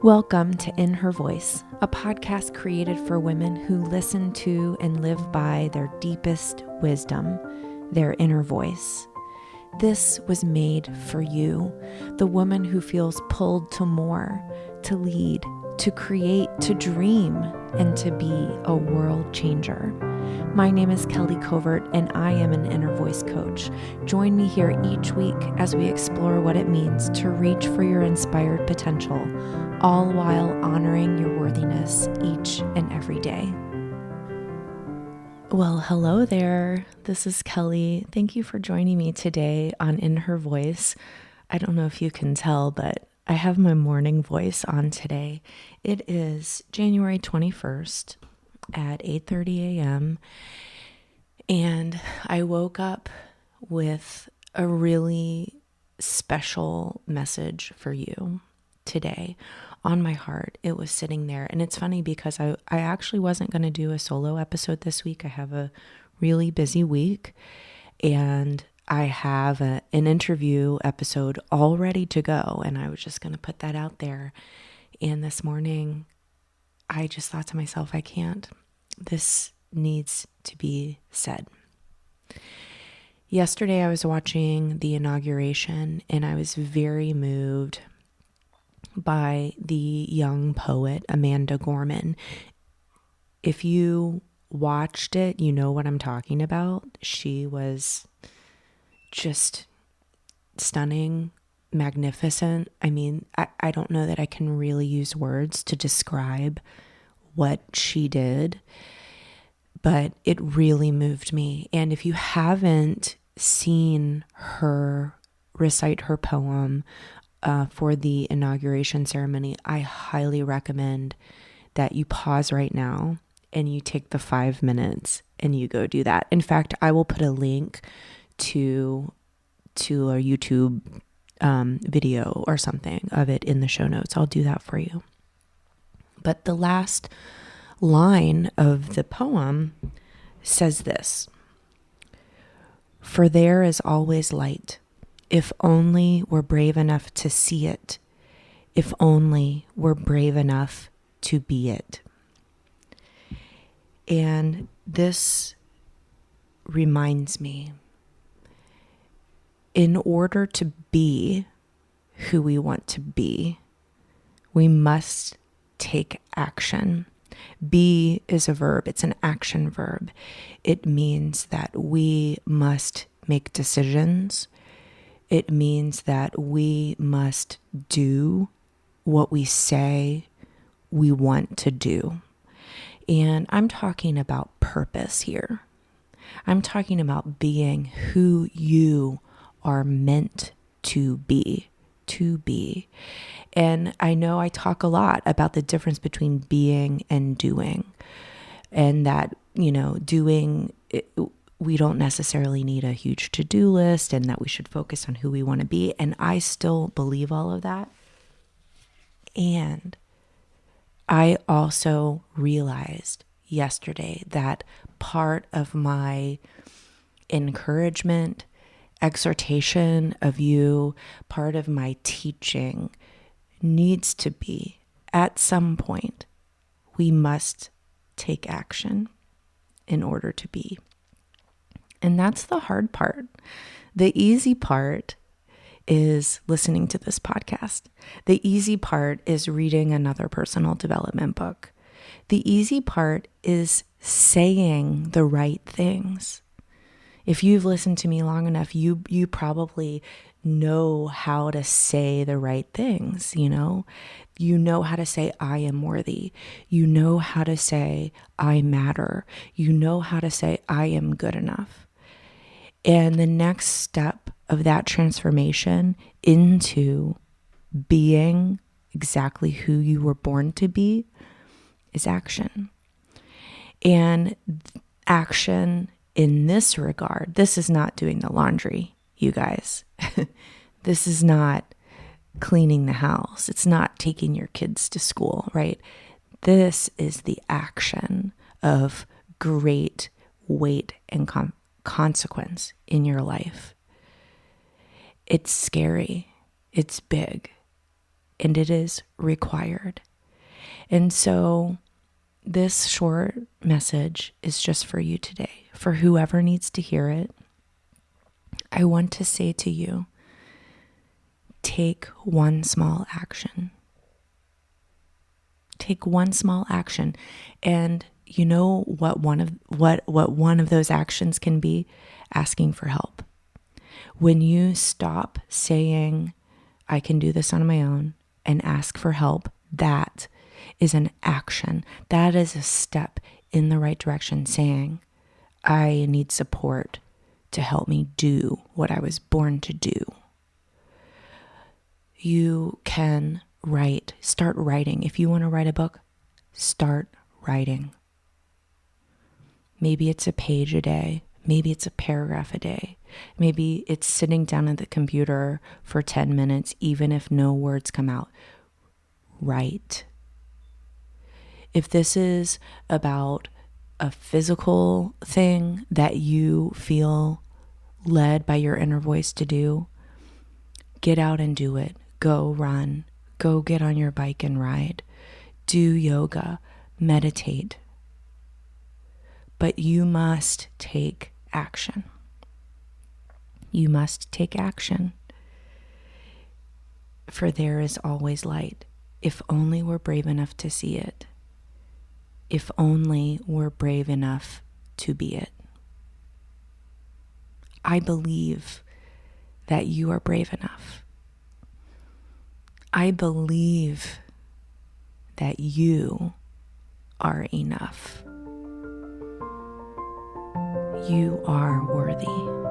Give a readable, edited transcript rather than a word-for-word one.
Welcome to In Her Voice, a podcast created for women who listen to and live by their deepest wisdom, their inner voice. This was made for you, the woman who feels pulled to more, to lead, to create, to dream, and to be a world changer. My name is Kelly Covert, and I am an inner voice coach. Join me here each week as we explore what it means to reach for your inspired potential, all while honoring your worthiness each and every day. Well, hello there. This is Kelly. Thank you for joining me today on In Her Voice. I don't know if you can tell, but I have my morning voice on today. It is January 21st at 8:30 a.m. and I woke up with a really special message for you today on my heart. It was sitting there, and it's funny because I actually wasn't going to do a solo episode this week. I have a really busy week, and I have an interview episode all ready to go, and I was just going to put that out there. And this morning, I just thought to myself, I can't. This needs to be said. Yesterday, I was watching the Inauguration, and I was very moved by the young poet, Amanda Gorman. If you watched it, you know what I'm talking about. She was just stunning, magnificent. I mean, I don't know that I can really use words to describe what she did, but it really moved me. And if you haven't seen her recite her poem for the inauguration ceremony, I highly recommend that you pause right now and you take the 5 minutes and you go do that. In fact, I will put a link to a YouTube video or something of it in the show notes. I'll do that for you. But the last line of the poem says this: "For there is always light, if only we're brave enough to see it, if only we're brave enough to be it." And this reminds me, in order to be who we want to be, we must take action. Be is a verb. It's an action verb. It means that we must make decisions. It means that we must do what we say we want to do. And I'm talking about purpose here. I'm talking about being who you are meant to be. And I know I talk a lot about the difference between being and doing, and that, doing, we don't necessarily need a huge to-do list, and that we should focus on who we want to be. And I still believe all of that. And I also realized yesterday that part of my encouragement, exhortation of you, part of my teaching needs to be, at some point, we must take action in order to be. And that's the hard part. The easy part is listening to this podcast. The easy part is reading another personal development book. The easy part is saying the right things. If you've listened to me long enough, you probably know how to say the right things, You know how to say, I am worthy. You know how to say, I matter. You know how to say, I am good enough. And the next step of that transformation into being exactly who you were born to be is action. And action in this regard, this is not doing the laundry, you guys. This is not cleaning the house. It's not taking your kids to school, right? This is the action of great weight and consequence in your life. It's scary. It's big. and it is required. And so this short message is just for you today. For whoever needs to hear it, I want to say to you, take one small action. Take one small action. And you know what one of those actions can be? Asking for help. When you stop saying, I can do this on my own, and ask for help, that is an action. That is a step in the right direction, saying, I need support to help me do what I was born to do. You can start writing. If you want to write a book, start writing. Maybe it's a page a day. Maybe it's a paragraph a day. Maybe it's sitting down at the computer for 10 minutes, even if no words come out. Write. If this is about a physical thing that you feel led by your inner voice to do, get out and do it. Go run. Go get on your bike and ride. Do yoga. Meditate. But you must take action. You must take action. For there is always light, if only we're brave enough to see it. If only we're brave enough to be it. I believe that you are brave enough. I believe that you are enough. You are worthy.